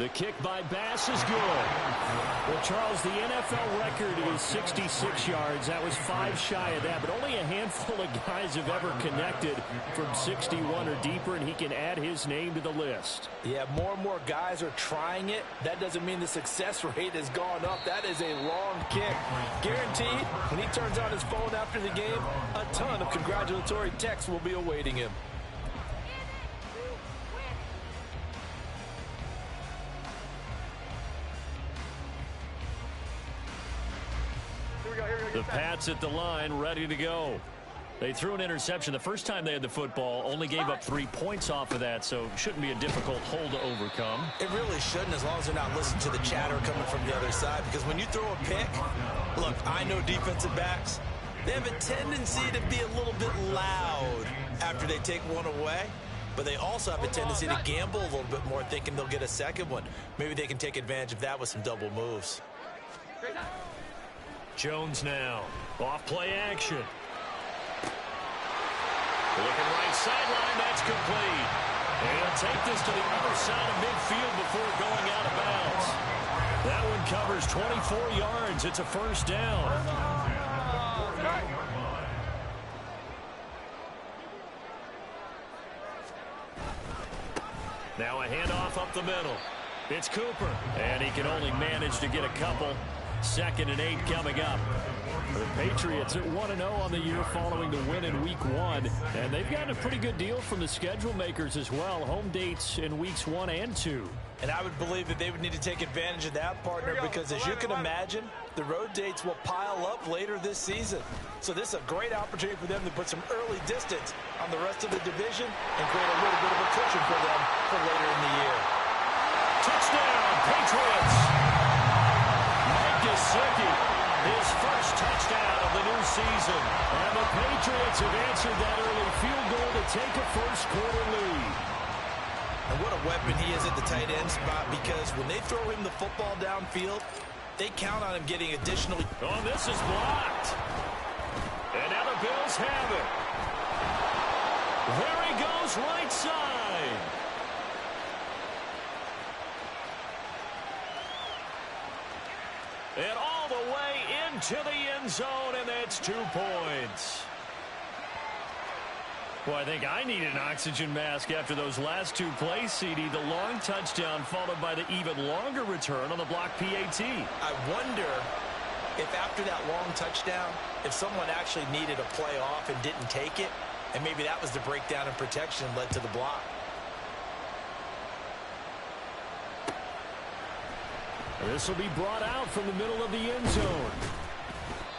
The kick by Bass is good. Well, Charles, the NFL record is 66 yards. That was 5 shy of that, but only a handful of guys have ever connected from 61 or deeper, and he can add his name to the list. Yeah, more and more guys are trying it. That doesn't mean the success rate has gone up. That is a long kick. Guaranteed, when he turns on his phone after the game, a ton of congratulatory texts will be awaiting him. The Pats at the line, ready to go. They threw an interception the first time they had the football, only gave up 3 points off of that, so shouldn't be a difficult hole to overcome. It really shouldn't, as long as they're not listening to the chatter coming from the other side, because when you throw a pick, look, I know defensive backs, they have a tendency to be a little bit loud after they take one away, but they also have a tendency to gamble a little bit more, thinking they'll get a second one. Maybe they can take advantage of that with some double moves. Jones now. Off play action. Looking right sideline. That's complete. And he'll take this to the other side of midfield before going out of bounds. That one covers 24 yards. It's a first down. Now a handoff up the middle. It's Cooper. And he can only manage to get a couple. 2nd and 8 coming up. The Patriots at 1-0 on the year following the win in Week 1. And they've gotten a pretty good deal from the schedule makers as well. Home dates in Weeks 1 and 2. And I would believe that they would need to take advantage of that, partner, because as you can imagine, the road dates will pile up later this season. So this is a great opportunity for them to put some early distance on the rest of the division and create a little bit of a cushion for them for later in the year. Touchdown, Patriots! Gesicki, his first touchdown of the new season. And the Patriots have answered that early field goal to take a first-quarter lead. And what a weapon he is at the tight end spot, because when they throw him the football downfield, they count on him getting additional. Oh, this is blocked. And now the Bills have it. There he goes, right side. And all the way into the end zone, and that's 2 points. Well, I think I need an oxygen mask after those last 2 plays, CD. The long touchdown followed by the even longer return on the block PAT. I wonder if after that long touchdown, if someone actually needed a play off and didn't take it, and maybe that was the breakdown in protection and led to the block. This will be brought out from the middle of the end zone.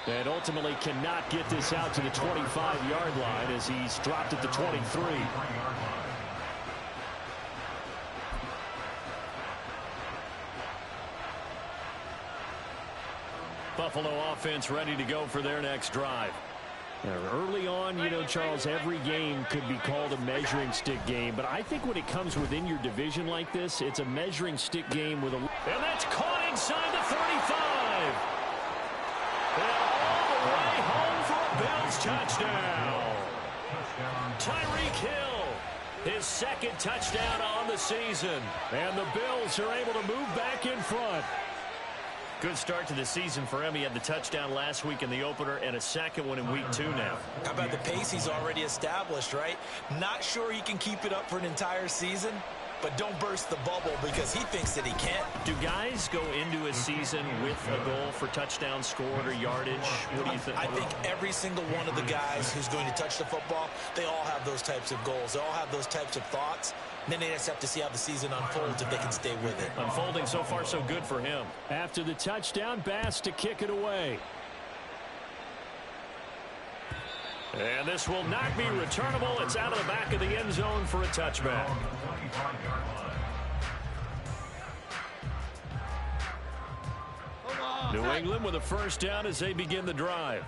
And ultimately cannot get this out to the 25-yard line as he's dropped at the 23. Buffalo offense ready to go for their next drive. Now, early on, you know, Charles, every game could be called a measuring stick game, but I think when it comes within your division like this, it's a measuring stick game with a... And that's caught inside the 35. And all the way home for a Bills touchdown. Tyreek Hill, his 2nd touchdown on the season. And the Bills are able to move back in front. Good start to the season for him. He had the touchdown last week in the opener and a 2nd one in Week 2 now. How about the pace he's already established, right? Not sure he can keep it up for an entire season, but don't burst the bubble because he thinks that he can't. Do guys go into a season with a goal for touchdown scored or yardage? What do you think? I think every single one of the guys who's going to touch the football, they all have those types of goals. They all have those types of thoughts. And then they just have to see how the season unfolds if they can stay with it. Unfolding so far so good for him. After the touchdown, Bass to kick it away. And this will not be returnable. It's out of the back of the end zone for a touchback. New England with a first down as they begin the drive.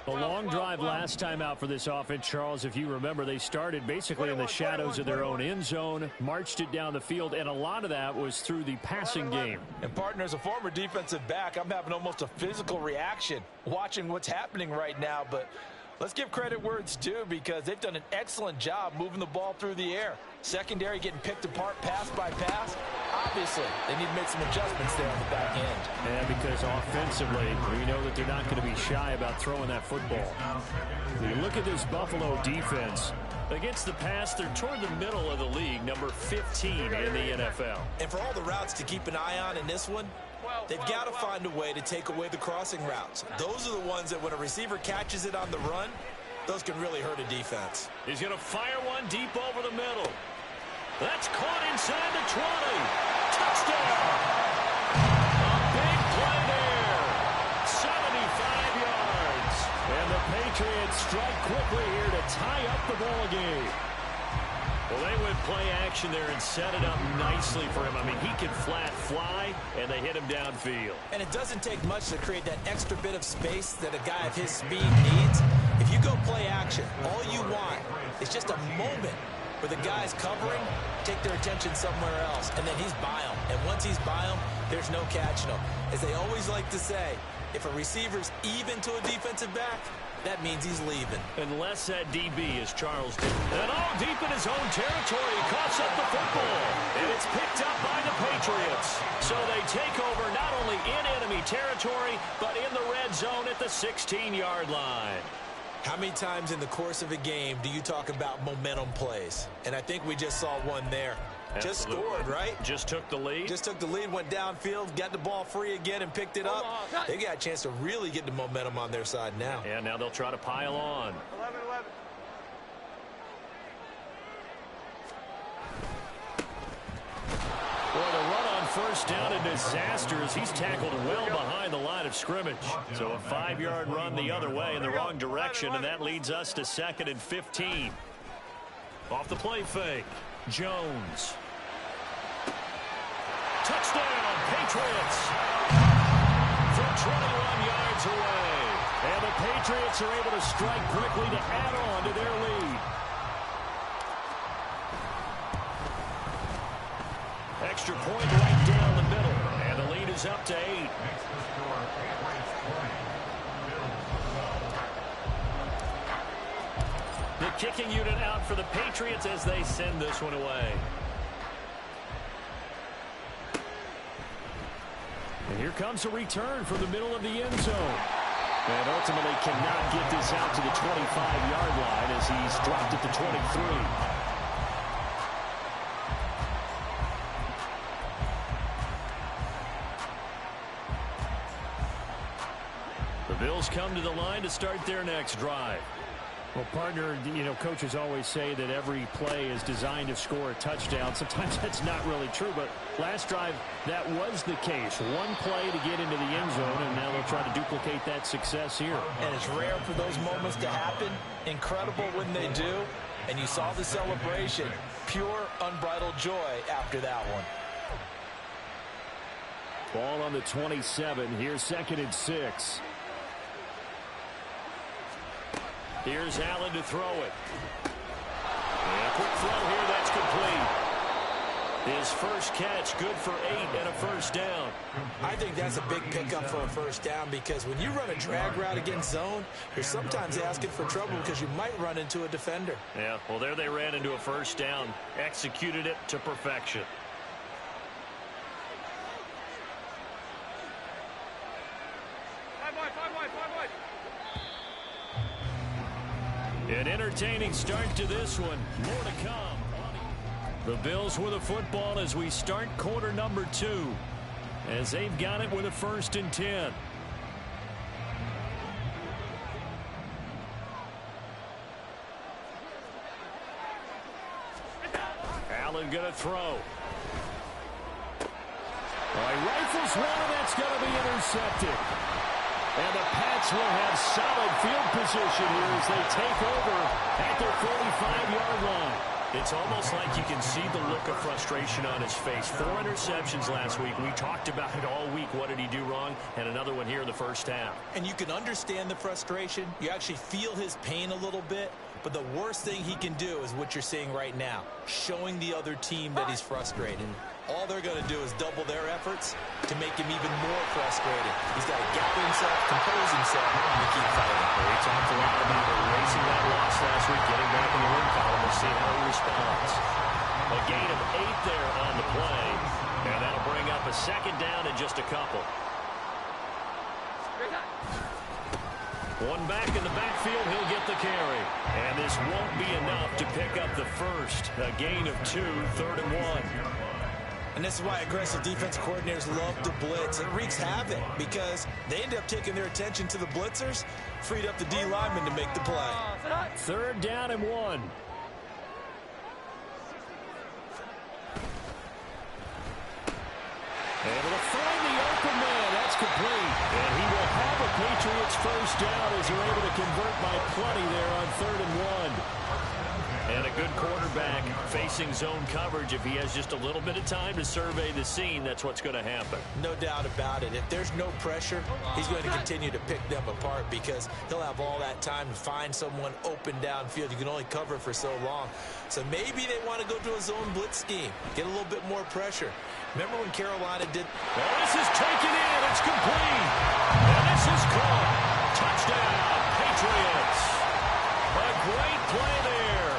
A long drive last time out for this offense, Charles. If you remember, they started basically in the shadows of their own end zone, marched it down the field, and a lot of that was through the passing game. And, partner, as a former defensive back, I'm having almost a physical reaction watching what's happening right now. But Let's give credit where it's due because they've done an excellent job moving the ball through the air. Secondary getting picked apart pass by pass. Obviously, they need to make some adjustments there on the back end. Yeah, because offensively, we know that they're not going to be shy about throwing that football. When you look at this Buffalo defense, against the pass, they're toward the middle of the league, number 15 in the NFL. And for all the routes to keep an eye on in this one, they've got to find a way to take away the crossing routes. Those are the ones that when a receiver catches it on the run, those can really hurt a defense. He's going to fire one deep over the middle. That's caught inside the 20. Touchdown! A big play there. 75 yards. And the Patriots strike quickly here to tie up the ball game. Well, they went play action there and set it up nicely for him. I mean, he can flat fly, and they hit him downfield. And it doesn't take much to create that extra bit of space that a guy of his speed needs. If you go play action, all you want is just a moment where the guy's covering, take their attention somewhere else, and then he's by him. And once he's by him, there's no catching him. As they always like to say, if a receiver's even to a defensive back, that means he's leaving. Unless that DB is Charles. And deep in his own territory, he coughs up the football. And it's picked up by the Patriots. So they take over not only in enemy territory, but in the red zone at the 16-yard line. How many times in the course of a game do you talk about momentum plays? And I think we just saw one there. Absolutely. Just scored, right? Just took the lead. Just took the lead, went downfield, got the ball free again, and picked it up. They got a chance to really get the momentum on their side now. Yeah, now they'll try to pile on. 11-11. Boy, the run on first down a disaster as he's tackled well behind the line of scrimmage. So a 5-yard run the other way in the wrong direction, and that leads us to 2nd and 15. Off the play fake, Jones. Touchdown, Patriots! From 21 yards away. And the Patriots are able to strike quickly to add on to their lead. Extra point right down the middle. And the lead is up to 8. The kicking unit out for the Patriots as they send this one away. And here comes a return from the middle of the end zone. And ultimately cannot get this out to the 25-yard line as he's dropped at the 23. The Bills come to the line to start their next drive. Well, partner, coaches always say that every play is designed to score a touchdown. Sometimes that's not really true, but last drive, that was the case. One play to get into the end zone, and now they'll try to duplicate that success here. And it's rare for those moments to happen. Incredible when they do. And you saw the celebration. Pure, unbridled joy after that one. Ball on the 27. Here's 2nd and 6. Here's Allen to throw it. And a quick throw here, that's complete. His first catch, good for 8 and a first down. I think that's a big pickup for a first down because when you run a drag route against zone, you're sometimes asking for trouble because you might run into a defender. Yeah, well, there they ran into a first down, executed it to perfection. An entertaining start to this one. More to come. The Bills with the football as we start quarter number 2. As they've got it with a 1st and 10. Allen going to throw. Rifles one, and that's going to be intercepted. And the Pats will have solid field position here as they take over at their 45-yard line. It's almost like you can see the look of frustration on his face. 4 interceptions last week. We talked about it all week. What did he do wrong? And another one here in the first half. And you can understand the frustration. You actually feel his pain a little bit. But the worst thing he can do is what you're seeing right now, showing the other team that he's frustrated. All they're going to do is double their efforts to make him even more frustrated. He's got to gather himself, compose himself, and keep fighting. We talked a lot about erasing that loss last week, getting back in the win column. We'll see how he responds. A gain of 8 there on the play, and that'll bring up a second down in just a couple. One back in the backfield, he'll get the carry. And this won't be enough to pick up the first. A gain of 2, 3rd and 1. And this is why aggressive defense coordinators love to blitz. It wreaks havoc because they end up taking their attention to the blitzers, freed up the D lineman to make the play. 3rd down and 1. Able to find the open man. That's complete. And he will have a Patriots first down as they're able to convert by plenty there on 3rd and 1. And a good quarterback facing zone coverage. If he has just a little bit of time to survey the scene, that's what's going to happen. No doubt about it. If there's no pressure, he's going to continue to pick them apart because he'll have all that time to find someone open downfield. You can only cover for so long. So maybe they want to go to a zone blitz scheme, get a little bit more pressure. Remember when Carolina did? Well, this is taken in. It's complete. And this is caught. Touchdown, Patriots. A great play there.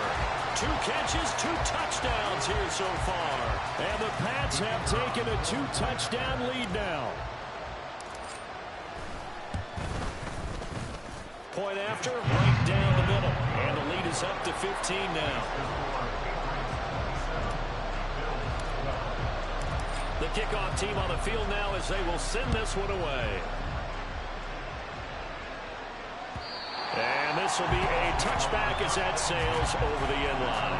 2 catches, 2 touchdowns here so far. And the Pats have taken a 2-touchdown lead now. Point after, right down the middle. And the lead is up to 15 now. The kickoff team on the field now as they will send this one away. And this will be a touchback as that sails over the end line.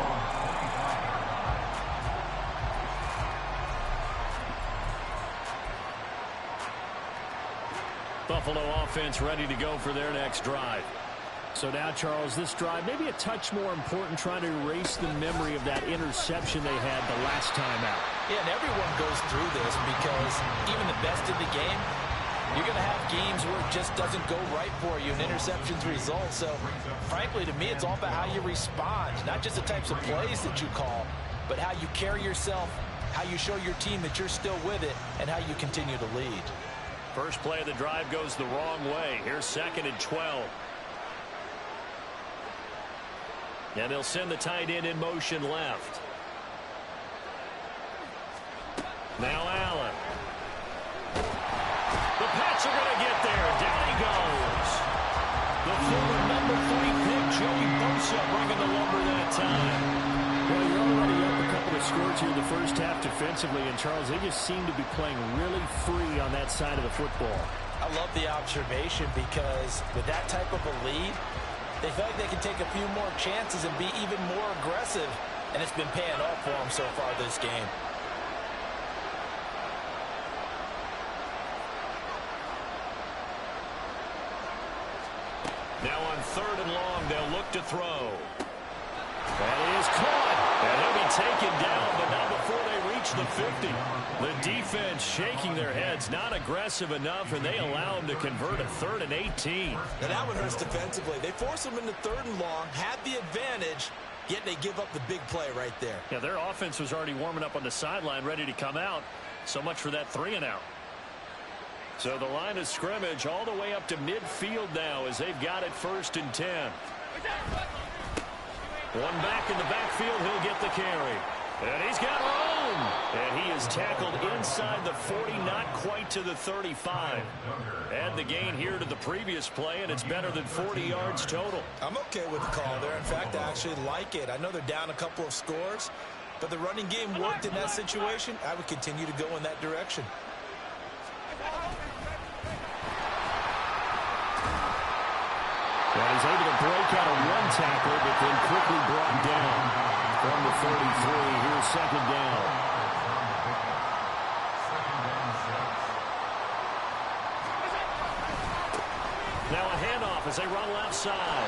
Buffalo offense ready to go for their next drive. So now, Charles, this drive maybe a touch more important, trying to erase the memory of that interception they had the last time out. Yeah, and everyone goes through this because even the best in the game, you're going to have games where it just doesn't go right for you and interceptions result. So, frankly, to me, it's all about how you respond, not just the types of plays that you call, but how you carry yourself, how you show your team that you're still with it, and how you continue to lead. First play of the drive goes the wrong way. Here's 2nd and 12. And they'll send the tight end in motion left. Now Allen. The Pats are going to get there. Down he goes. The former number 3 pick, Joey Bosa, bringing the lumber that time. Well, you're already up a couple of scores here in the first half defensively. And, Charles, they just seem to be playing really free on that side of the football. I love the observation because with that type of a lead, they feel like they can take a few more chances and be even more aggressive, and it's been paying off for them so far this game. Now on 3rd and long, they'll look to throw. And he is caught. And he'll be taken down, but not before they reach the 50. The defense shaking their heads, not aggressive enough, and they allow him to convert a 3rd and 18. Now that one hurts defensively. They force him into 3rd and long, had the advantage, yet they give up the big play right there. Yeah, their offense was already warming up on the sideline, ready to come out. So much for that 3 and out. So the line of scrimmage all the way up to midfield now as they've got it 1st and 10. One back in the backfield, he'll get the carry. And he's got room. And he is tackled inside the 40, not quite to the 35. Add the gain here to the previous play, and it's better than 40 yards total. I'm okay with the call there. In fact, I actually like it. I know they're down a couple of scores, but the running game worked in that situation. I would continue to go in that direction. And he's able to break out of one tackle, but then quickly brought down from the 33. Here's 2nd down. Now a handoff as they run left side.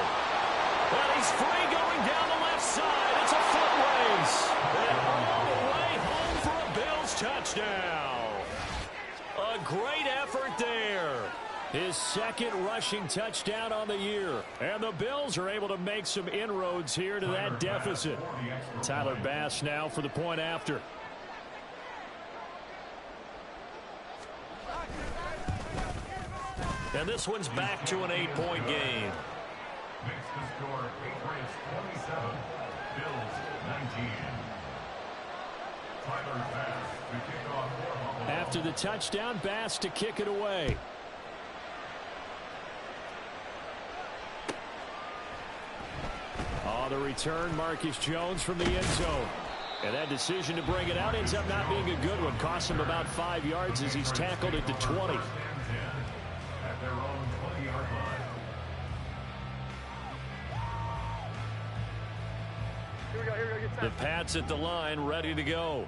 Well, he's free going down the left side. It's a foot race. And all the way home for a Bills touchdown. A great effort there. His second rushing touchdown on the year. And the Bills are able to make some inroads here to that deficit. Tyler Bass now for the point after. And this one's back to an 8-point game. Makes the score Patriots 27, Bills 19. Tyler Bass to kick off for Buffalo. After the touchdown, Bass to kick it away. On the return, Marcus Jones from the end zone. And that decision to bring it out ends up not being a good one. Costs him about 5 yards as he's tackled at the 20. At their own 20-yard line. The Pats at the line, ready to go.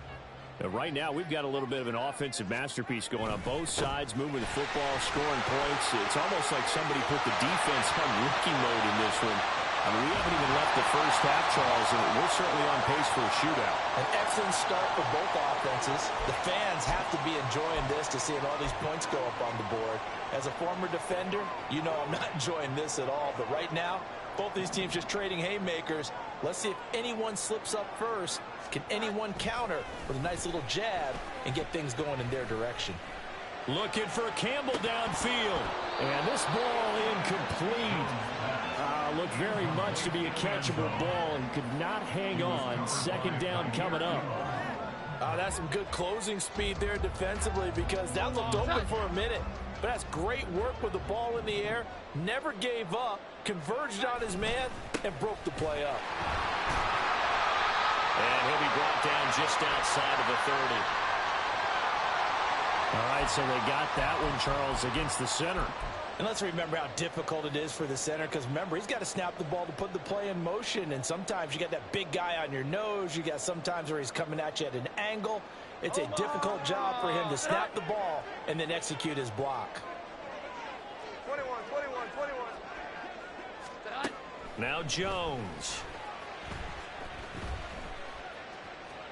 Right now, we've got a little bit of an offensive masterpiece going on both sides, moving the football, scoring points. It's almost like somebody put the defense on rookie mode in this one. I mean, we haven't even left the first half, Charles, and we're certainly on pace for a shootout. An excellent start for both offenses. The fans have to be enjoying this to seeing all these points go up on the board. As a former defender, you know I'm not enjoying this at all. But right now, both these teams just trading haymakers. Let's see if anyone slips up first. Can anyone counter with a nice little jab and get things going in their direction? Looking for Campbell downfield. And this ball incomplete. Looked very much to be a catchable ball and could not hang on. Second down coming up. That's some good closing speed there defensively because that looked open for a minute. But that's great work with the ball in the air. Never gave up, converged on his man, and broke the play up. And he'll be brought down just outside of the 30. All right, so they got that one, Charles, against the center. And let's remember how difficult it is for the center because, remember, he's got to snap the ball to put the play in motion. And sometimes you got that big guy on your nose. You got sometimes where he's coming at you at an angle. It's a difficult job for him to snap the ball and then execute his block. 21. Now Jones.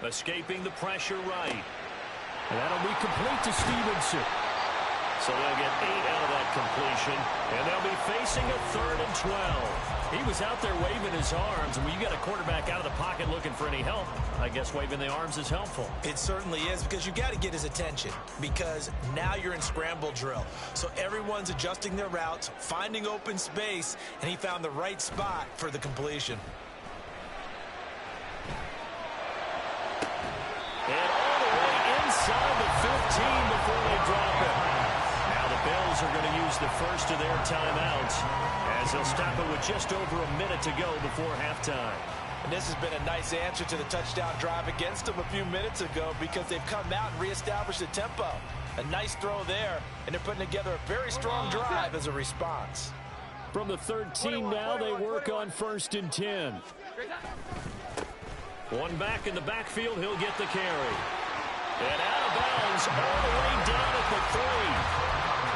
Escaping the pressure right. And that'll be complete to Stevenson. So they'll get 8 out of that completion, and they'll be facing a 3rd and 12. He was out there waving his arms, and when you got a quarterback out of the pocket looking for any help, I guess waving the arms is helpful. It certainly is because you got to get his attention because now you're in scramble drill. So everyone's adjusting their routes, finding open space, and he found the right spot for the completion. And all the way inside the 15 before they drop it. Bills are going to use the first of their timeouts as they'll stop it with just over a minute to go before halftime. And this has been a nice answer to the touchdown drive against them a few minutes ago because they've come out and reestablished the tempo. A nice throw there, and they're putting together a very strong drive as a response. From the 13 now, they work on 1st and 10. One back in the backfield, he'll get the carry. And out of bounds all the way down at the 3.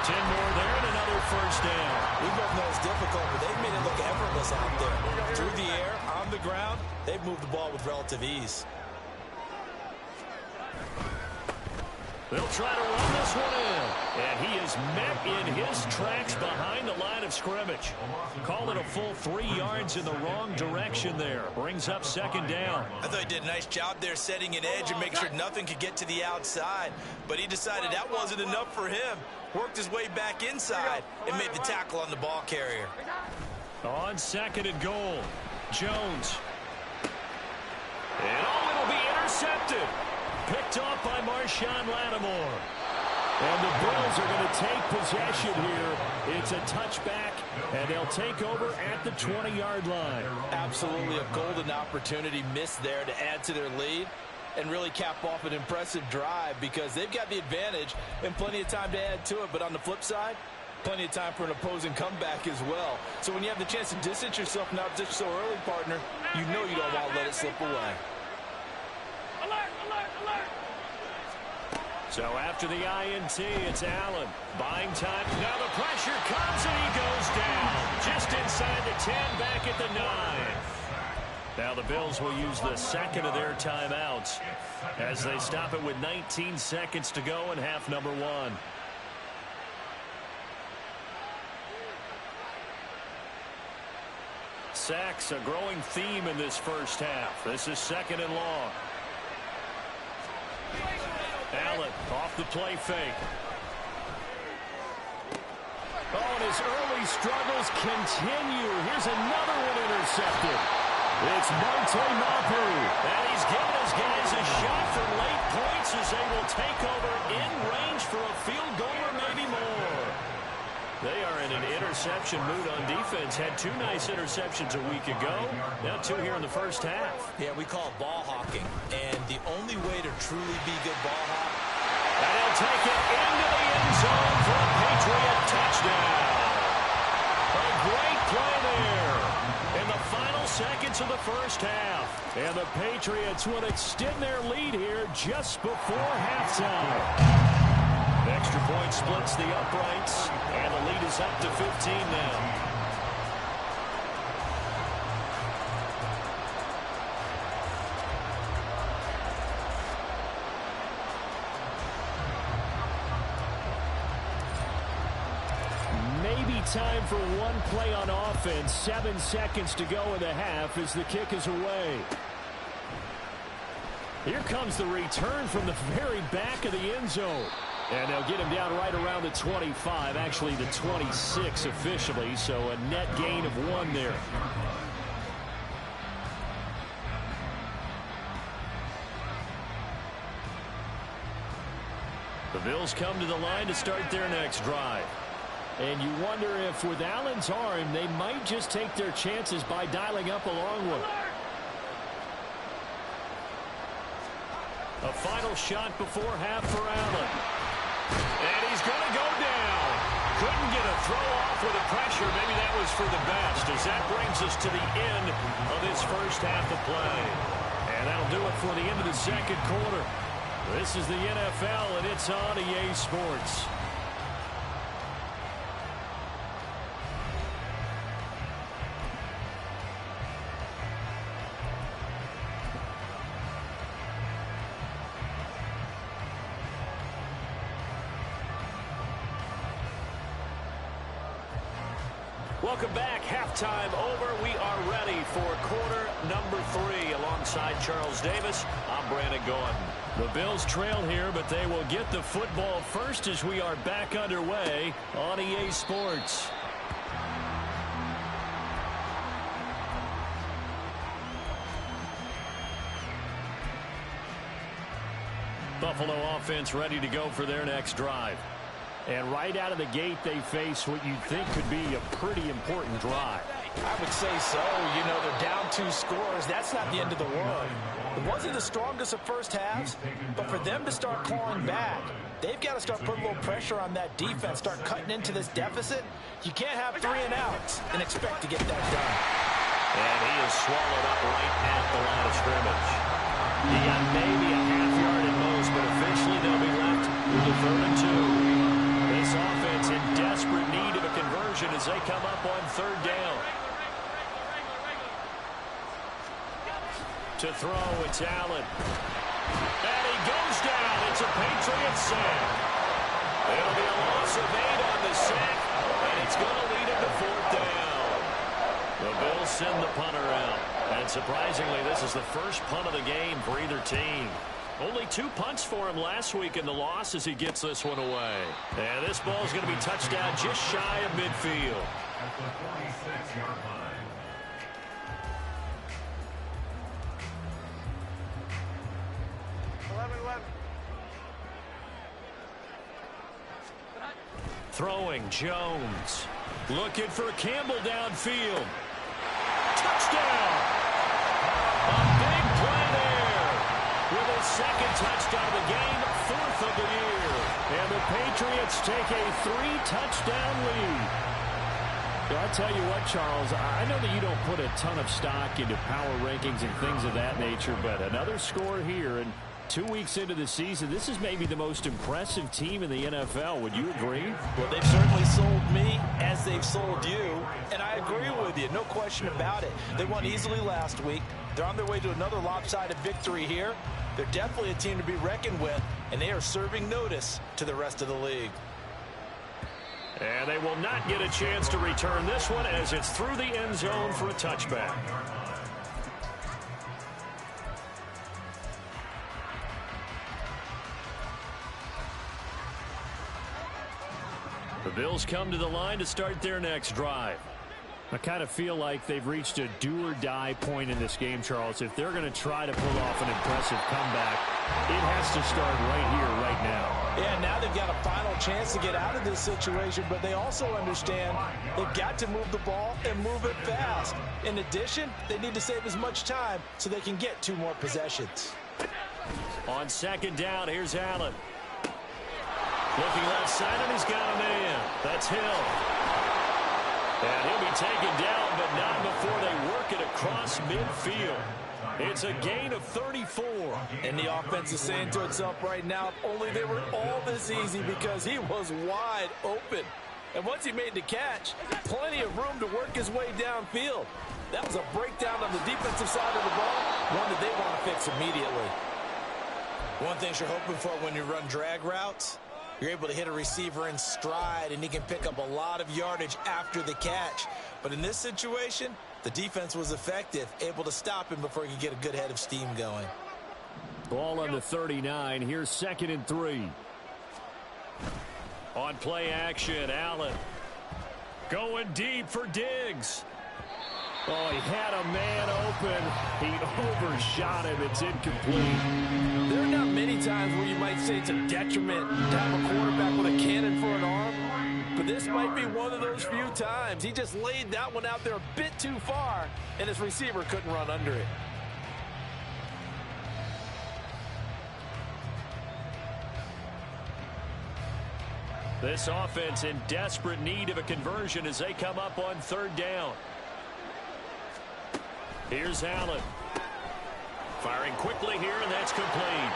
10 more there and another first down. We both know it's difficult, but they've made it look effortless out there. Through the air, on the ground, they've moved the ball with relative ease. They'll try to run this one in. And he is met in his tracks behind the line of scrimmage. Call it a full 3 yards in the wrong direction there. Brings up 2nd down. I thought he did a nice job there setting an edge and making sure nothing could get to the outside. But he decided that wasn't enough for him. Worked his way back inside and made the tackle on the ball carrier. On 2nd and goal, Jones. And it'll be intercepted. Picked off by Marshawn Lattimore. And the Bills are going to take possession here. It's a touchback, and they'll take over at the 20-yard line. Absolutely a golden opportunity missed there to add to their lead and really cap off an impressive drive because they've got the advantage and plenty of time to add to it. But on the flip side, plenty of time for an opposing comeback as well. So when you have the chance to distance yourself from that position so early, partner, you know you don't want to let it slip away. So after the INT, it's Allen. Buying time. Now the pressure comes and he goes down. Just inside the 10, back at the 9. Now the Bills will use the 2nd of their timeouts as they stop it with 19 seconds to go in half number 1. Sacks, a growing theme in this first half. This is 2nd and long. Allen off the play fake. Oh, and his early struggles continue. Here's another one intercepted. It's Monte Mapu. And he's giving his guys a shot for late points as they will take over in range for a field goal or maybe more. They are in an interception mood on defense. Had 2 nice interceptions a week ago. Now 2 here in the first half. Yeah, we call it ball hawking. And the only way to truly be good ball hawk. And he'll take it into the end zone for a Patriot touchdown. A great play there in the final seconds of the first half. And the Patriots will extend their lead here just before halftime. Extra point splits the uprights, and the lead is up to 15 now. Maybe time for one play on offense. 7 seconds to go in the half as the kick is away. Here comes the return from the very back of the end zone. And they'll get him down right around the 25, actually the 26 officially, so a net gain of 1 there. The Bills come to the line to start their next drive. And you wonder if with Allen's arm, they might just take their chances by dialing up a long one. A final shot before half for Allen. And he's going to go down. Couldn't get a throw off with the pressure. Maybe that was for the best, as that brings us to the end of this first half of play. And that'll do it for the end of the second quarter. This is the NFL, and it's on EA Sports. Welcome back. Halftime over. We are ready for quarter number 3. Alongside Charles Davis, I'm Brandon Gordon. The Bills trail here, but they will get the football first as we are back underway on EA Sports. Buffalo offense ready to go for their next drive. And right out of the gate, they face what you'd think could be a pretty important drive. I would say so. You know, they're down 2 scores. That's not the end of the world. It wasn't the strongest of first halves, but for them to start clawing back, they've got to start putting a little pressure on that defense, start cutting into this deficit. You can't have 3 and outs and expect to get that done. And he is swallowed up right at the line of scrimmage. He got maybe a half yard at most, but officially they'll be left with a 3rd and 2. This offense in desperate need of a conversion as they come up on 3rd down. To throw, it's Allen. And he goes down. It's a Patriot sack. It'll be a loss of 8 on the sack, and it's going to lead him to 4th down. The Bills send the punter out. And surprisingly, this is the first punt of the game for either team. Only 2 punts for him last week in the loss as he gets this one away. And this ball is going to be touched down just shy of midfield. At the 46-yard line. Throwing, Jones. Looking for Campbell downfield. Touchdown! A big play there. With his 2nd touchdown of the game, 4th of the year. And the Patriots take a 3-touchdown lead. Well, I tell you what, Charles, I know that you don't put a ton of stock into power rankings and things of that nature, but another score here, and 2 weeks into the season, this is maybe the most impressive team in the NFL. Would you agree? Well, they've certainly sold me as they've sold you, and I agree with you. No question about it. They won easily last week. They're on their way to another lopsided victory here. They're definitely a team to be reckoned with, and they are serving notice to the rest of the league. And they will not get a chance to return this one as it's through the end zone for a touchback. The Bills come to the line to start their next drive. I kind of feel like they've reached a do-or-die point in this game, Charles. If they're going to try to pull off an impressive comeback, it has to start right here, right now. Yeah, now they've got a final chance to get out of this situation, but they also understand they've got to move the ball and move it fast. In addition, they need to save as much time so they can get 2 more possessions. On second down, here's Allen. Looking left side, and he's got a man. That's Hill. And he'll be taken down, but not before they work it across midfield. It's a gain of 34. And the offense is saying to itself right now, if only they were all this easy, because he was wide open. And once he made the catch, plenty of room to work his way downfield. That was a breakdown on the defensive side of the ball, one that they want to fix immediately. One thing you're hoping for when you run drag routes, you're able to hit a receiver in stride, and he can pick up a lot of yardage after the catch. But in this situation, the defense was effective, able to stop him before he could get a good head of steam going. Ball on the 39. Here's 2nd and 3. On play action, Allen. Going deep for Diggs. Oh, he had a man open. He overshot him. It's incomplete. There are not many times where you might say it's a detriment to have a quarterback with a cannon for an arm, but this might be one of those few times. He just laid that one out there a bit too far, and his receiver couldn't run under it. This offense in desperate need of a conversion as they come up on 3rd down. Here's Allen. Firing quickly here, and that's complete.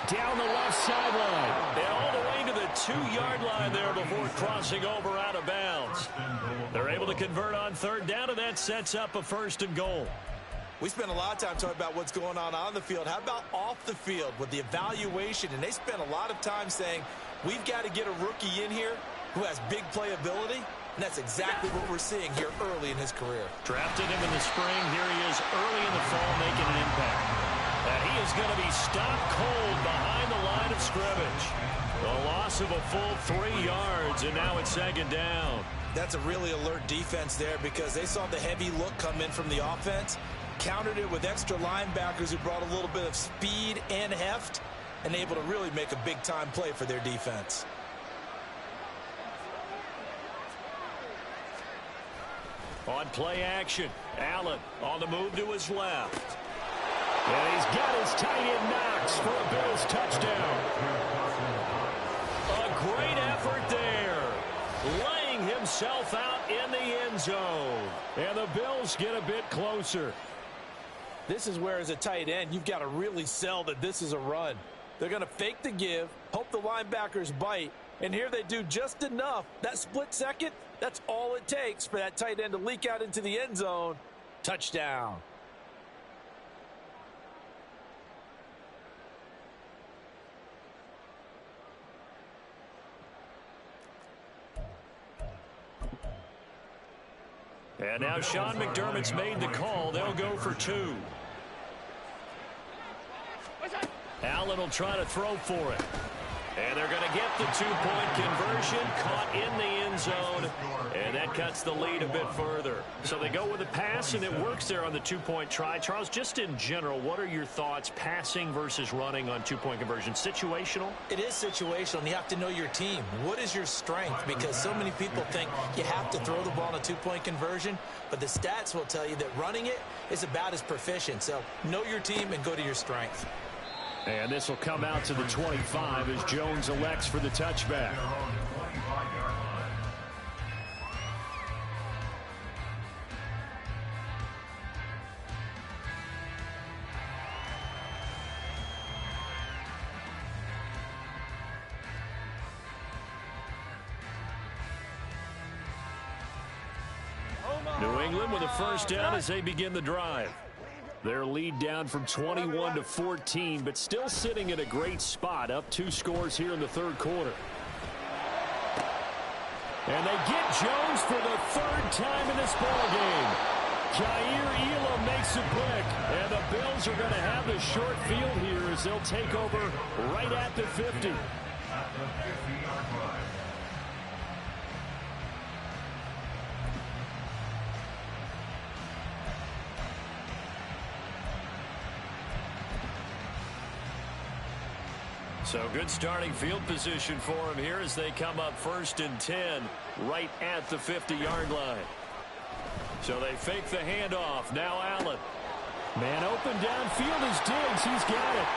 Down the left sideline. And all the way to the 2-yard line there before crossing over out of bounds. They're able to convert on 3rd down, and that sets up a 1st and goal. We spent a lot of time talking about what's going on the field. How about off the field with the evaluation? And they spent a lot of time saying, we've got to get a rookie in here who has big playability. And that's exactly what we're seeing here early in his career. Drafted him in the spring. Here he is early in the fall making an impact. And he is going to be stopped cold behind the line of scrimmage. The loss of a full 3 yards, and now it's 2nd down. That's a really alert defense there because they saw the heavy look come in from the offense, countered it with extra linebackers who brought a little bit of speed and heft, and able to really make a big-time play for their defense. On play action, Allen on the move to his left. And he's got his tight end Knox for a Bills touchdown. A great effort there. Laying himself out in the end zone. And the Bills get a bit closer. This is where, as a tight end, you've got to really sell that this is a run. They're going to fake the give, hope the linebackers bite, and here they do just enough. That split second, that's all it takes for that tight end to leak out into the end zone. Touchdown. And now Sean McDermott's made the call. They'll go for 2. Allen will try to throw for it. And they're going to get the 2-point conversion, caught in the end zone, and that cuts the lead a bit further. So they go with a pass, and it works there on the 2-point try. Charles, just in general, what are your thoughts passing versus running on 2-point conversion? Situational? It is situational, and you have to know your team. What is your strength? Because so many people think you have to throw the ball on a 2-point conversion, but the stats will tell you that running it is about as proficient. So know your team and go to your strength. And this will come out to the 25 as Jones elects for the touchback. New England with a first down as they begin the drive. Their lead down from 21 to 14, but still sitting at a great spot, up 2 scores here in the 3rd quarter. And they get Jones for the third time in this ballgame. Jair Elam makes it quick. And the Bills are going to have the short field here as they'll take over right at the 50. At the 50-yard line. So good starting field position for him here as they come up 1st and 10 right at the 50-yard line. So they fake the handoff. Now Allen. Man open downfield is Diggs. He's got it.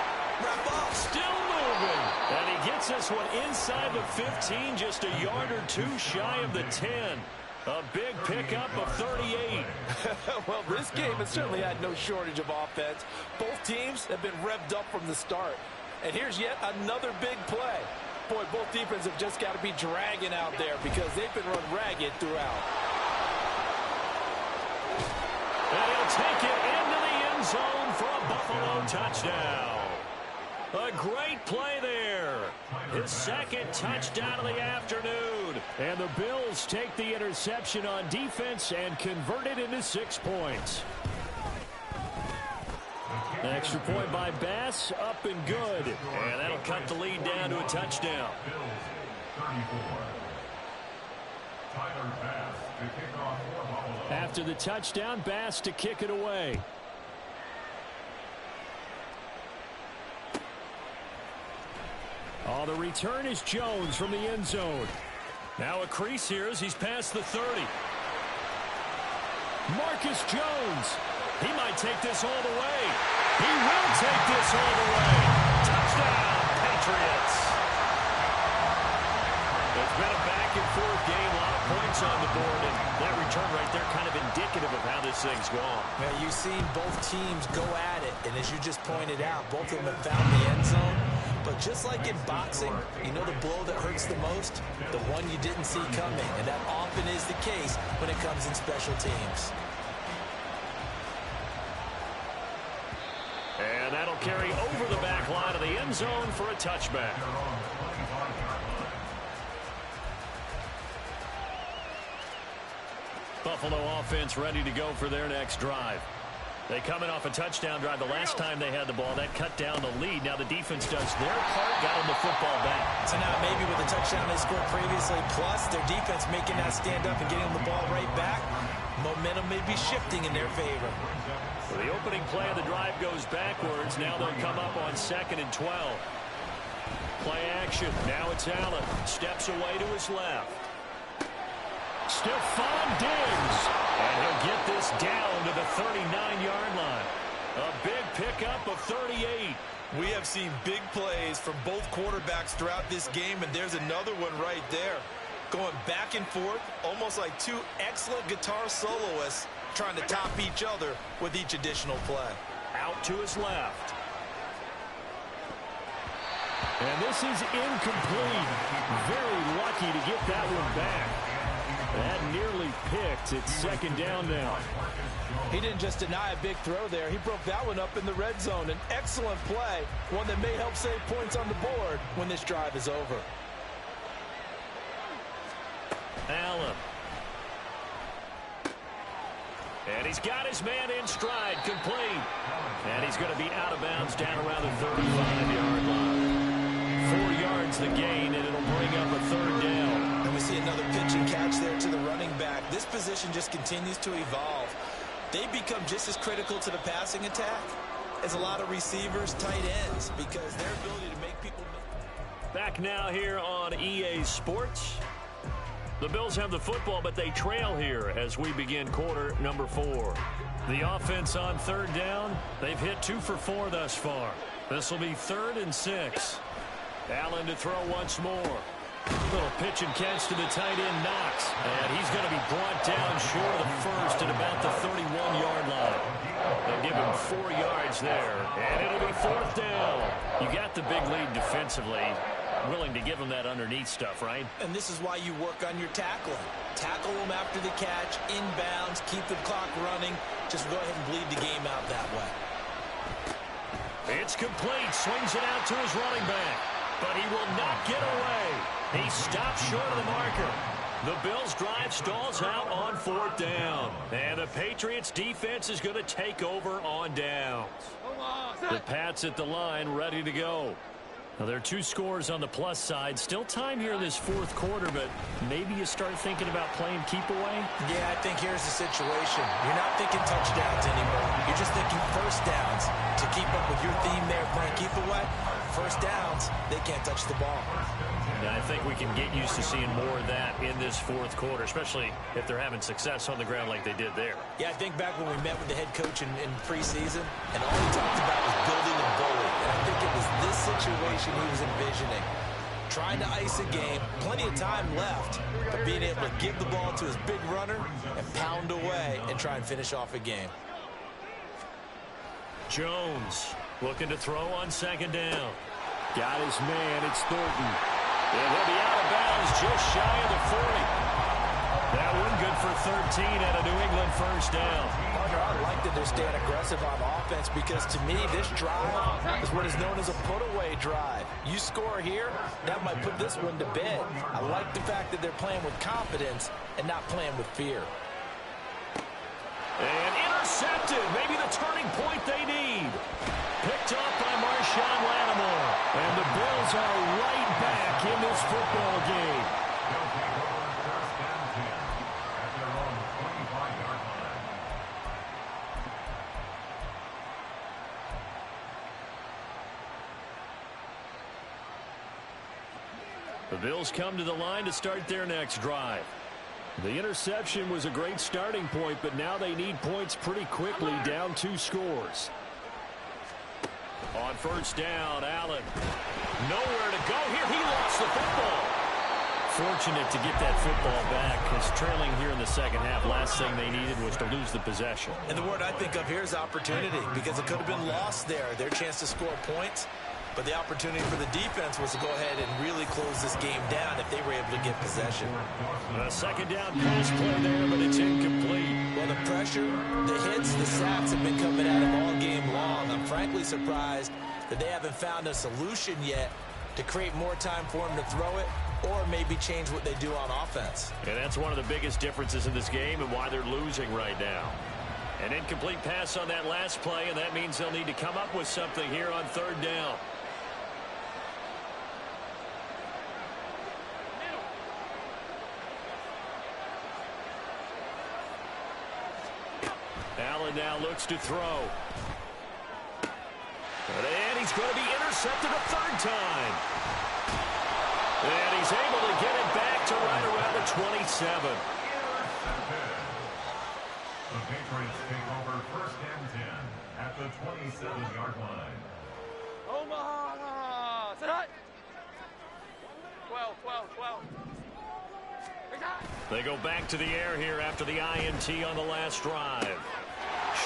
Wrap up. Still moving. And he gets this one inside the 15, just a yard or two shy of the 10. A big pickup of 38. Well, this game has certainly had no shortage of offense. Both teams have been revved up from the start. And here's yet another big play. Boy, both defenses have just got to be dragging out there because they've been run ragged throughout. And he'll take it into the end zone for a Buffalo touchdown. A great play there. His second touchdown of the afternoon. And the Bills take the interception on defense and convert it into 6 points. An extra point by Bass, up and good. And that'll cut the lead down to a touchdown. Bills 34. Tyler Bass to kick off for Buffalo. After the touchdown, Bass to kick it away. Oh, the return is Jones from the end zone. Now a crease here as he's past the 30. Marcus Jones. He might take this all the way. He will take this all the way. Touchdown, Patriots. It's been a back-and-forth game, a lot of points on the board, and that return right there kind of indicative of how this thing's gone. Now, you've seen both teams go at it, and as you just pointed out, both of them have found the end zone. But just like in boxing, you know the blow that hurts the most? The one you didn't see coming, and that often is the case when it comes in special teams. And that'll carry over the back line of the end zone for a touchback. Buffalo offense ready to go for their next drive. They coming off a touchdown drive the last time they had the ball. That cut down the lead. Now the defense does their part, got them the football back. So now maybe with the touchdown they scored previously, plus their defense making that stand up and getting the ball right back, momentum may be shifting in their favor. Well, the opening play of the drive goes backwards. Now they'll come up on 2nd and 12. Play action. Now it's Allen. Steps away to his left. Stephon Diggs. And he'll get this down to the 39-yard line. A big pickup of 38. We have seen big plays from both quarterbacks throughout this game, and there's another one right there. Going back and forth, almost like two excellent guitar soloists trying to top each other with each additional play. Out to his left. And this is incomplete. Very lucky to get that one back. That nearly picked. It's 2nd down now. He didn't just deny a big throw there. He broke that one up in the red zone. An excellent play, one that may help save points on the board when this drive is over. Allen. And he's got his man in stride, complete. And he's going to be out of bounds down around the 35-yard line. 4 yards the gain, and it'll bring up a 3rd down. And we see another pitch and catch there to the running back. This position just continues to evolve. They become just as critical to the passing attack as a lot of receivers, tight ends, because their ability to make people miss. Back now here on EA Sports. The Bills have the football, but they trail here as we begin quarter number 4. The offense on 3rd down, they've hit 2 for 4 thus far. This will be 3rd and 6. Allen to throw once more. Little pitch and catch to the tight end, Knox. And he's going to be brought down short of the first at about the 31-yard line. They'll give him 4 yards there. And it'll be 4th down. You got the big lead defensively. Willing to give him that underneath stuff, right? And this is why you work on your tackling. Tackle them after the catch, inbounds, keep the clock running. Just go ahead and bleed the game out that way. It's complete. Swings it out to his running back. But he will not get away. He stopped short of the marker. The Bills' drive stalls out on 4th down. And the Patriots' defense is going to take over on downs. The Pats at the line, ready to go. Now, there are 2 scores on the plus side. Still time here in this 4th quarter, but maybe you start thinking about playing keep away? Yeah, I think here's the situation. You're not thinking touchdowns anymore. You're just thinking first downs. To keep up with your theme there, playing keep away, first downs, they can't touch the ball. Yeah, I think we can get used to seeing more of that in this 4th quarter, especially if they're having success on the ground like they did there. Yeah, I think back when we met with the head coach in preseason, and all he talked about was building a bully. And I think it was this situation he was envisioning. Trying to ice a game, plenty of time left, but being able to give the ball to his big runner and pound away and try and finish off a game. Jones looking to throw on 2nd down. Got his man, it's Thornton. And he'll be out of bounds just shy of the 40. That one good for 13 at a New England first down. Partner, I like that they're staying aggressive on offense because to me this drive is what is known as a put-away drive. You score here, that might put this one to bed. I like the fact that they're playing with confidence and not playing with fear. And intercepted, maybe the turning point they need. Picked up by Marshawn Lattimore. And the Bills are right back in this football game. They'll take over 1st and 10 at their own 25-yard line. The Bills come to the line to start their next drive. The interception was a great starting point, but now they need points pretty quickly, down 2 scores. On 1st down, Allen. Nowhere to go here. He lost the football. Fortunate to get that football back, because trailing here in the 2nd half, last thing they needed was to lose the possession. And the word I think of here is opportunity, because it could have been lost there. Their chance to score points. But the opportunity for the defense was to go ahead and really close this game down if they were able to get possession. A 2nd down pass play there, but it's incomplete. Well, the pressure, the hits, the sacks have been coming at him all game long. I'm frankly surprised that they haven't found a solution yet to create more time for him to throw it or maybe change what they do on offense. And that's one of the biggest differences in this game and why they're losing right now. An incomplete pass on that last play, and that means they'll need to come up with something here on 3rd down. Allen now looks to throw. And he's going to be intercepted a 3rd time. And he's able to get it back to right around the 27. The Patriots take over 1st and 10 at the 27-yard line. Omaha! Sit high! 12. They go back to the air here after the INT on the last drive.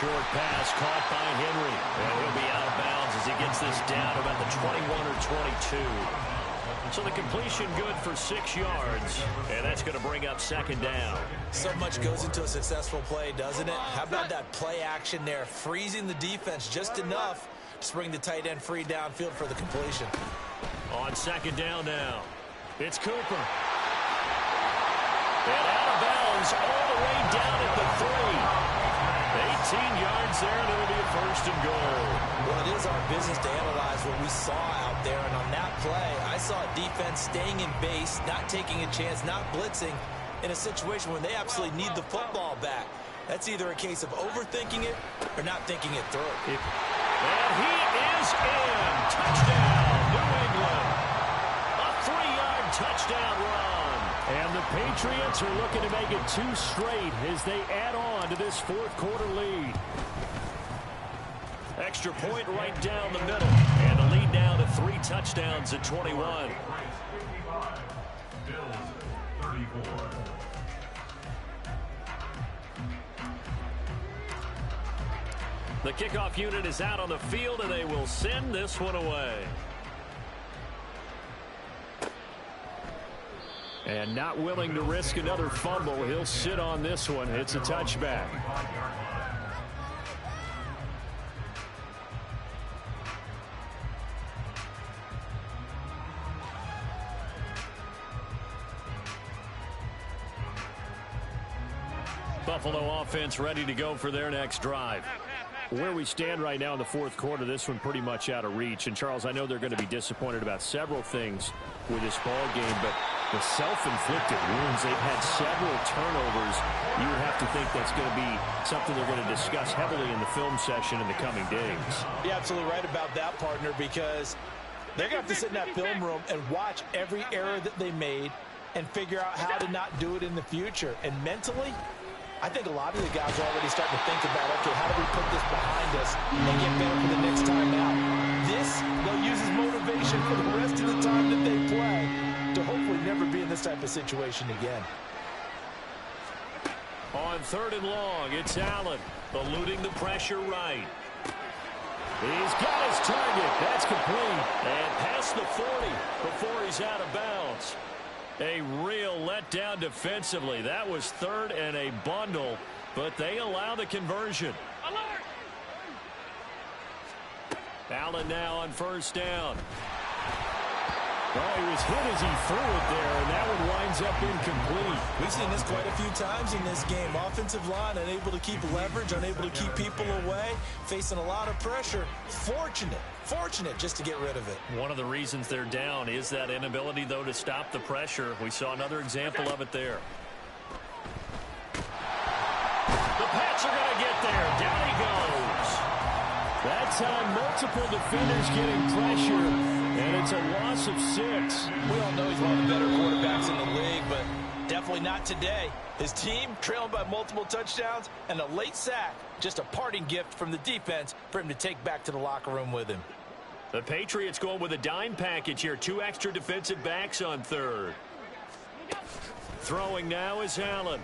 Short pass caught by Henry. And he'll be out of bounds as he gets this down about the 21 or 22. So the completion good for 6 yards. And that's going to bring up 2nd down. So much goes into a successful play, doesn't it? How about that play action there? Freezing the defense just enough to bring the tight end free downfield for the completion. On 2nd down now. It's Cooper. And out of bounds all the way down at the 3. 18 yards there, and it'll be a 1st and goal. Well, it is our business to analyze what we saw out there, and on that play, I saw a defense staying in base, not taking a chance, not blitzing, in a situation when they absolutely need the football back. That's either a case of overthinking it or not thinking it through. And he is in. Touchdown, New England. A 3-yard touchdown run. And the Patriots are looking to make it 2 straight as they add on to this 4th quarter lead. Extra point right down the middle. And the lead down to 3 touchdowns at 21. 55, Bills 34. The kickoff unit is out on the field, and they will send this one away. And not willing to risk another fumble, he'll sit on this one. It's a touchback. Buffalo offense ready to go for their next drive. Where we stand right now in the fourth quarter, this one pretty much out of reach. And, Charles, I know they're going to be disappointed about several things with this ball game, but the self-inflicted wounds, they've had several turnovers. You would have to think that's going to be something they're going to discuss heavily in the film session in the coming days. You're absolutely right about that, partner, because they're going to have to sit in that film room and watch every error that they made and figure out how to not do it in the future. And mentally, I think a lot of the guys are already starting to think about, okay, how do we put this behind us and get better for the next time out? This, they'll use as motivation for the rest of the time that they play to hopefully never be in this type of situation again. On 3rd and long, it's Allen, eluding the pressure right. He's got his target. That's complete. And past the 40 before he's out of bounds. A real letdown defensively. That was 3rd and a bundle, but they allow the conversion. Allen now on 1st down. Oh, he was hit as he threw it there, and that one winds up incomplete. We've seen this quite a few times in this game. Offensive line unable to keep leverage, unable to keep people away, facing a lot of pressure. Fortunate just to get rid of it. One of the reasons they're down is that inability, though, to stop the pressure. We saw another example of it there. The Pats are going to get there. Down he goes. That time, multiple defenders getting pressure. And it's a loss of 6. We all know he's one of the better quarterbacks in the league, but definitely not today. His team trailing by multiple touchdowns and a late sack. Just a parting gift from the defense for him to take back to the locker room with him. The Patriots going with a dime package here. 2 extra defensive backs on 3rd. Throwing now is Allen.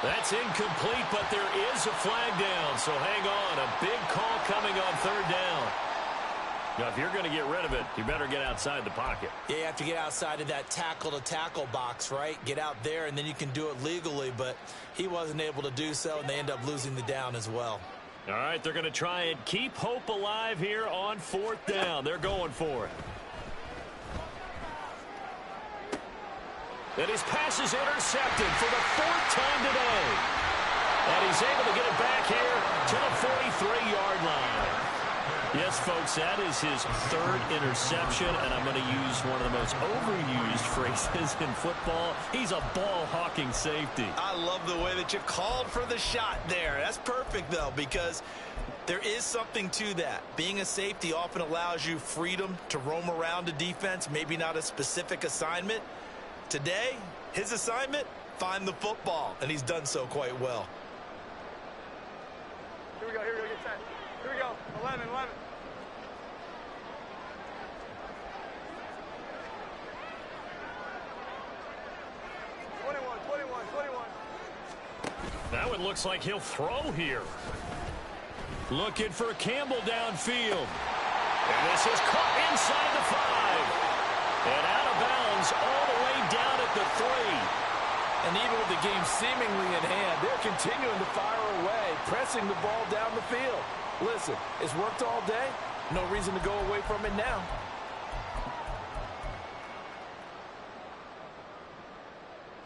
That's incomplete, but there is a flag down, so hang on. A big call coming on 3rd down. Now, if you're going to get rid of it, you better get outside the pocket. Yeah, you have to get outside of that tackle-to-tackle box, right? Get out there, and then you can do it legally, but he wasn't able to do so, and they end up losing the down as well. All right, they're going to try and keep hope alive here on 4th down. They're going for it. And his pass is intercepted for the 4th time today. And he's able to get it back here to the 43-yard line. Yes, folks, that is his 3rd interception, and I'm going to use one of the most overused phrases in football. He's a ball-hawking safety. I love the way that you called for the shot there. That's perfect, though, because there is something to that. Being a safety often allows you freedom to roam around a defense, maybe not a specific assignment. Today, his assignment, find the football, and he's done so quite well. Here we go, get set. Here we go, 11. 21. That one looks like he'll throw here. Looking for Campbell downfield. And this is caught inside the 5. And out of bounds all the way down at the 3. And even with the game seemingly in hand, they're continuing to fire away, pressing the ball down the field. Listen, it's worked all day. No reason to go away from it now.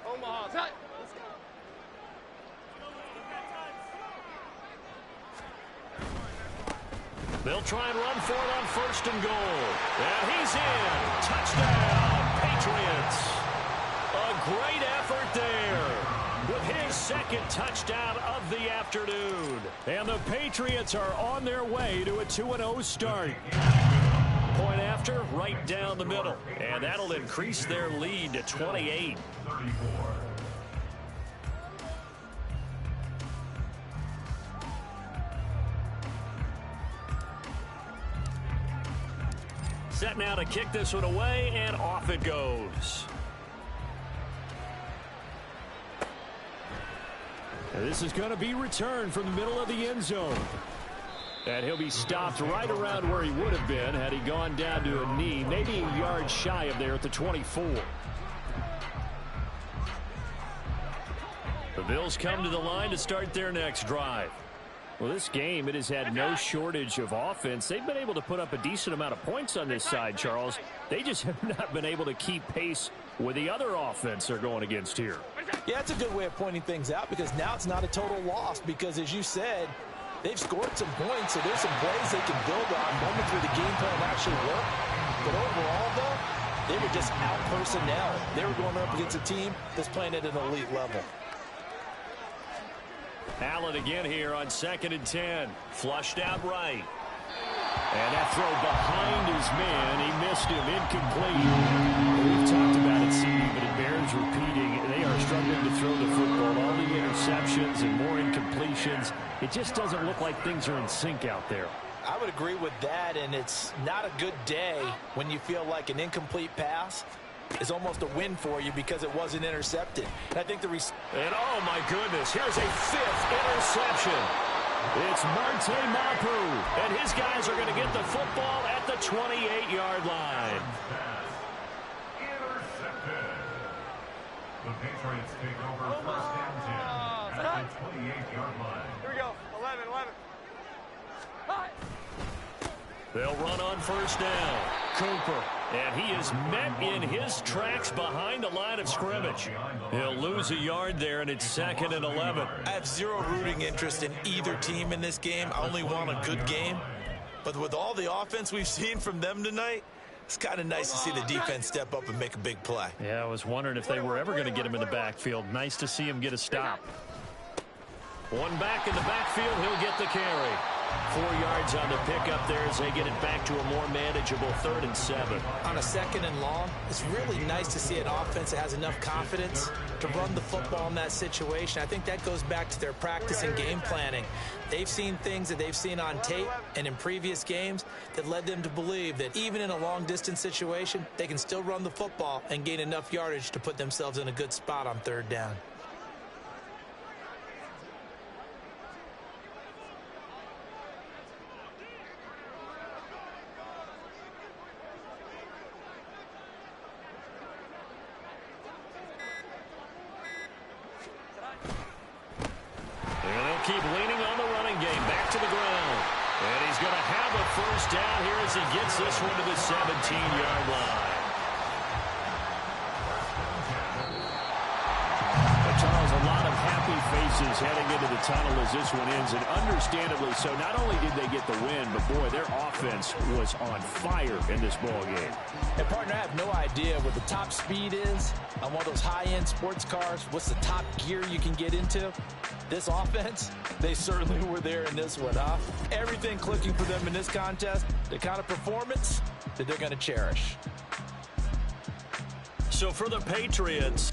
Omaha, tight. They'll try and run for it on 1st and goal. And he's in. Touchdown, Patriots. A great effort there with his 2nd touchdown of the afternoon. And the Patriots are on their way to a 2-0 start. Point after, right down the middle. And that'll increase their lead to 28. 34. Set now to kick this one away, and off it goes. And this is going to be returned from the middle of the end zone. And he'll be stopped right around where he would have been had he gone down to a knee, maybe a yard shy of there at the 24. The Bills come to the line to start their next drive. Well, this game, it has had no shortage of offense. They've been able to put up a decent amount of points on this side, Charles. They just have not been able to keep pace with the other offense they're going against here. Yeah, that's a good way of pointing things out because now it's not a total loss because, as you said, they've scored some points, so there's some plays they can build on, moments where the game plan actually worked. But overall, though, they were just out personnel. They were going up against a team that's playing at an elite level. Allen again here on 2nd and 10. Flushed out right. And that throw behind his man. He missed him. Incomplete. We've talked about it, CD, but it bears repeating. They are struggling to throw the football. All the interceptions and more incompletions. It just doesn't look like things are in sync out there. I would agree with that, and it's not a good day when you feel like an incomplete pass is almost a win for you because it wasn't intercepted. And I think and oh my goodness, here's a 5th interception. It's Marte Mapu, and his guys are going to get the football at the 28-yard line. Intercepted. The Patriots take over first down 10 at the 28-yard line. Here we go. 11, 11. They'll run on first down. Cooper, and he is met in his tracks behind the line of scrimmage. He'll lose a yard there, and it's 2nd and 11. I have zero rooting interest in either team in this game. I only want a good game. But with all the offense we've seen from them tonight, it's kind of nice to see the defense step up and make a big play. Yeah, I was wondering if they were ever going to get him in the backfield. Nice to see him get a stop. One back in the backfield, he'll get the carry. 4 yards on the pickup there as they get it back to a more manageable 3rd and 7. on a 2nd and long, it's really nice to see an offense that has enough confidence to run the football in that situation. I think that goes back to their practice and game planning. They've seen things that they've seen on tape and in previous games that led them to believe that even in a long-distance situation, they can still run the football and gain enough yardage to put themselves in a good spot on 3rd down. Keep leaning on the running game. Back to the ground. And he's going to have a first down here as he gets this one to the 17-yard line. But Charles, a lot of happy faces heading into the tunnel as this one ends, and understandably so. Not only did they get the win, but boy, their offense was on fire in this ball game. And partner, I have no idea what the top speed is on one of those high-end sports cars. What's the top gear you can get into? This offense, they certainly were there in this one, huh? Everything clicking for them in this contest, the kind of performance that they're going to cherish. So for the Patriots,